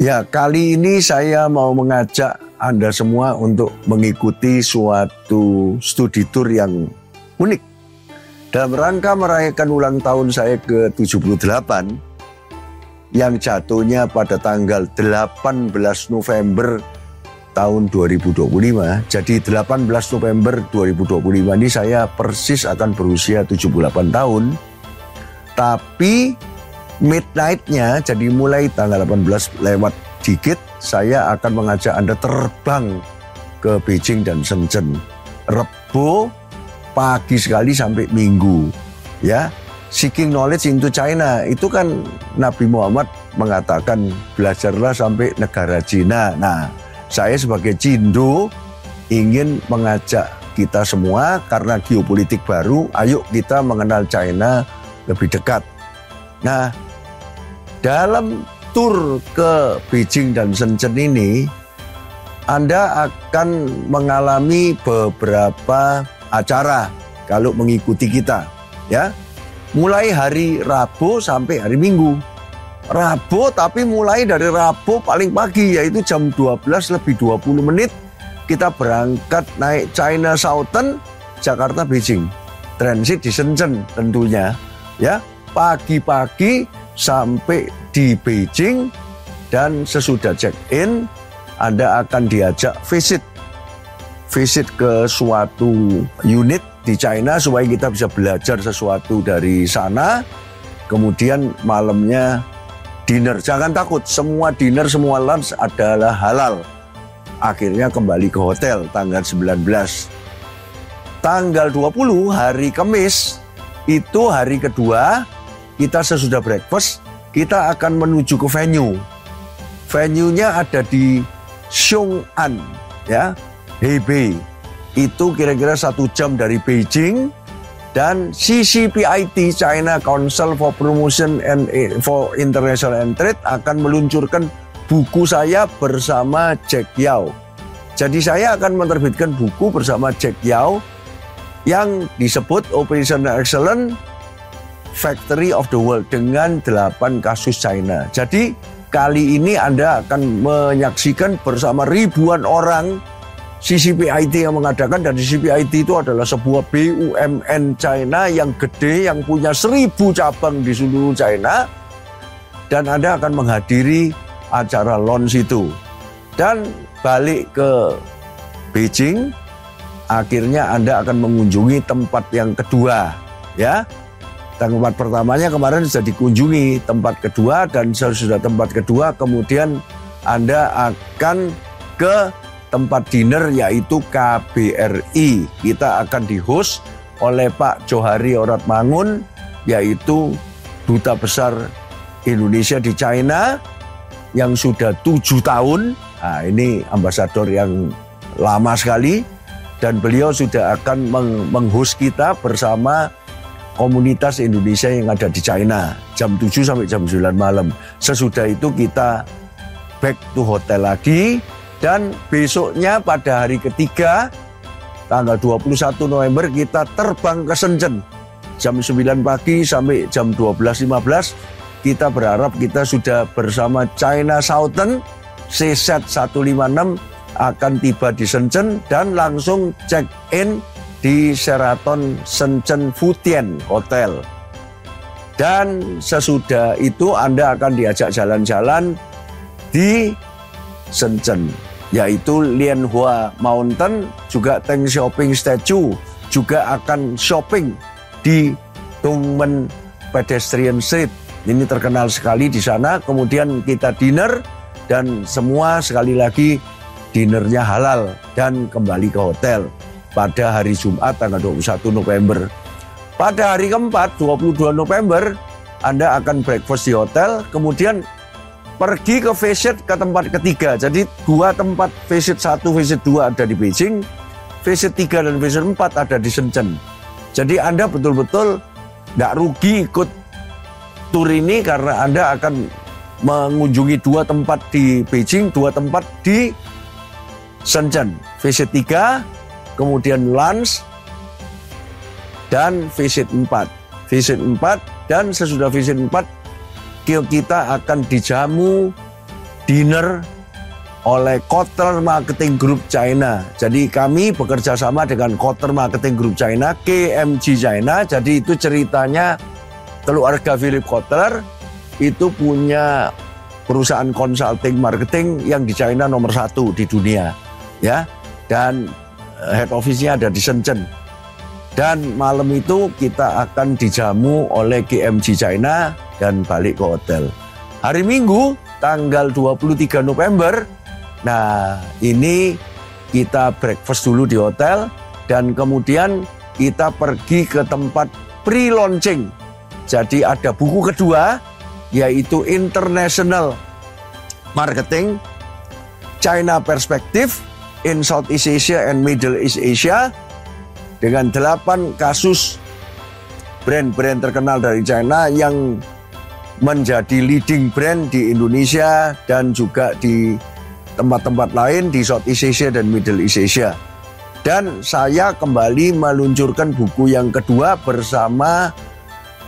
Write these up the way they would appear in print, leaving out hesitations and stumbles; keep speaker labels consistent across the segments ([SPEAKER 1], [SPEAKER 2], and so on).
[SPEAKER 1] Ya, kali ini saya mau mengajak Anda semua untuk mengikuti suatu studi tour yang unik. Dalam rangka merayakan ulang tahun saya ke-78 yang jatuhnya pada tanggal 18 November tahun 2025. Jadi 18 November 2025 ini saya persis akan berusia 78 tahun. Tapi midnight-nya, jadi mulai tanggal 18 lewat dikit, saya akan mengajak Anda terbang ke Beijing dan Shenzhen. Rebo pagi sekali sampai Minggu. Ya, seeking knowledge into China. Itu kan Nabi Muhammad mengatakan belajarlah sampai negara Cina. Nah, saya sebagai Cindo ingin mengajak kita semua karena geopolitik baru, ayo kita mengenal China lebih dekat. Nah, dalam tur ke Beijing dan Shenzhen ini, Anda akan mengalami beberapa acara kalau mengikuti kita, ya. Mulai hari Rabu sampai hari Minggu. Rabu, tapi mulai dari Rabu paling pagi, yaitu jam 12 lebih 20 menit, kita berangkat naik China Southern, Jakarta Beijing. Transit di Shenzhen tentunya, ya. Pagi-pagi sampai di Beijing, dan sesudah check-in Anda akan diajak visit ke suatu unit di China supaya kita bisa belajar sesuatu dari sana. Kemudian malamnya dinner. Jangan takut, semua dinner, semua lunch adalah halal. Akhirnya kembali ke hotel tanggal 19. Tanggal 20 hari Kamis, itu hari kedua. Kita sesudah breakfast, kita akan menuju ke venue. Venue-nya ada di Xiong'an, ya, Hebei. Itu kira-kira 1 jam dari Beijing. Dan CCPIT, China Council for Promotion and for International and Trade, akan meluncurkan buku saya bersama Jack Yao. Jadi saya akan menerbitkan buku bersama Jack Yao yang disebut Operational Excellence Factory of the World dengan 8 kasus China. Jadi kali ini Anda akan menyaksikan bersama ribuan orang CCPIT yang mengadakan, dan CCPIT itu adalah sebuah BUMN China yang gede, yang punya 1000 cabang di seluruh China, dan Anda akan menghadiri acara launch itu. Dan balik ke Beijing, akhirnya Anda akan mengunjungi tempat yang kedua, ya. Tempat pertamanya kemarin sudah dikunjungi, tempat kedua, dan sesudah tempat kedua kemudian Anda akan ke tempat dinner yaitu KBRI. Kita akan di-host oleh Pak Johari Oratmangun, yaitu Duta Besar Indonesia di China yang sudah 7 tahun. Nah, ini ambasador yang lama sekali, dan beliau sudah akan meng-host kita bersama komunitas Indonesia yang ada di China jam 7 sampai jam 9 malam. Sesudah itu kita back to hotel lagi, dan besoknya pada hari ketiga tanggal 21 November kita terbang ke Shenzhen jam 9 pagi sampai jam 12.15. Kita berharap kita sudah bersama China Southern CZ 156 akan tiba di Shenzhen dan langsung check in di Sheraton Shenzhen Futian Hotel. Dan sesudah itu Anda akan diajak jalan-jalan di Shenzhen, yaitu Lianhua Mountain, juga Teng Shopping Statue, juga akan shopping di Dongmen Pedestrian Street. Ini terkenal sekali di sana. Kemudian kita dinner, dan semua sekali lagi dinernya halal, dan kembali ke hotel pada hari Jumat tanggal 21 November. Pada hari keempat, 22 November, Anda akan breakfast di hotel, kemudian pergi ke visit ke tempat ketiga. Jadi 2 tempat, visit 1, visit 2 ada di Beijing, visit 3 dan visit 4 ada di Shenzhen. Jadi Anda betul-betul nggak rugi ikut tur ini karena Anda akan mengunjungi 2 tempat di Beijing, 2 tempat di Shenzhen. Visit 3, kemudian lunch, dan visit 4. Visit 4, dan sesudah visit 4 kita akan dijamu dinner oleh Kotler Marketing Group China. Jadi kami bekerja sama dengan Kotler Marketing Group China, KMG China. Jadi itu ceritanya keluarga Philip Kotler itu punya perusahaan consulting marketing yang di China nomor 1 di dunia, ya. Dan head office-nya ada di Shenzhen. Dan malam itu kita akan dijamu oleh KMG China dan balik ke hotel. Hari Minggu tanggal 23 November, nah ini kita breakfast dulu di hotel dan kemudian kita pergi ke tempat pre-launching. Jadi ada buku kedua yaitu International Marketing China Perspective in Southeast Asia and Middle East Asia dengan 8 kasus brand-brand terkenal dari China yang menjadi leading brand di Indonesia dan juga di tempat-tempat lain di Southeast Asia dan Middle East Asia. Dan saya kembali meluncurkan buku yang kedua bersama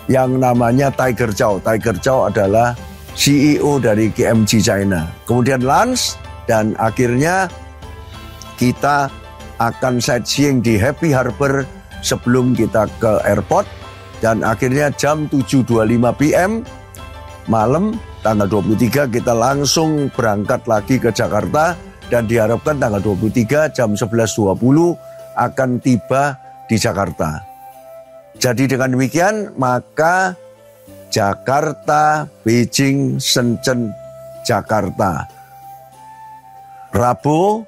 [SPEAKER 1] yang namanya Tiger Chow. Tiger Chow adalah CEO dari KMG China. Kemudian lunch dan akhirnya kita akan sightseeing di Happy Harbor sebelum kita ke airport. Dan akhirnya jam 7.25 PM malam tanggal 23 kita langsung berangkat lagi ke Jakarta dan diharapkan tanggal 23 jam 11.20 akan tiba di Jakarta. Jadi dengan demikian maka Jakarta, Beijing, Shenzhen, Jakarta. Rabu,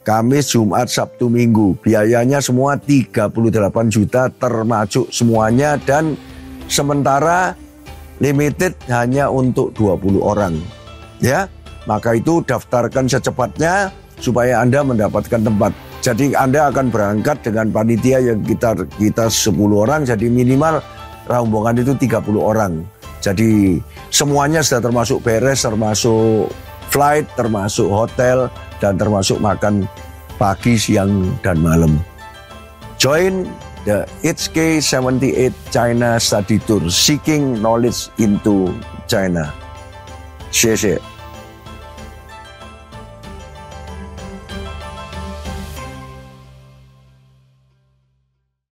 [SPEAKER 1] Kamis, Jumat, Sabtu, Minggu. Biayanya semua 38 juta termasuk semuanya dan sementara limited hanya untuk 20 orang. Ya, maka itu daftarkan secepatnya supaya Anda mendapatkan tempat. Jadi Anda akan berangkat dengan panitia yang kita 10 orang, jadi minimal rombongan itu 30 orang. Jadi semuanya sudah termasuk beres, termasuk flight, termasuk hotel, dan termasuk makan pagi, siang, dan malam. Join the HK78 China Study Tour, Seeking Knowledge into China. 谢谢。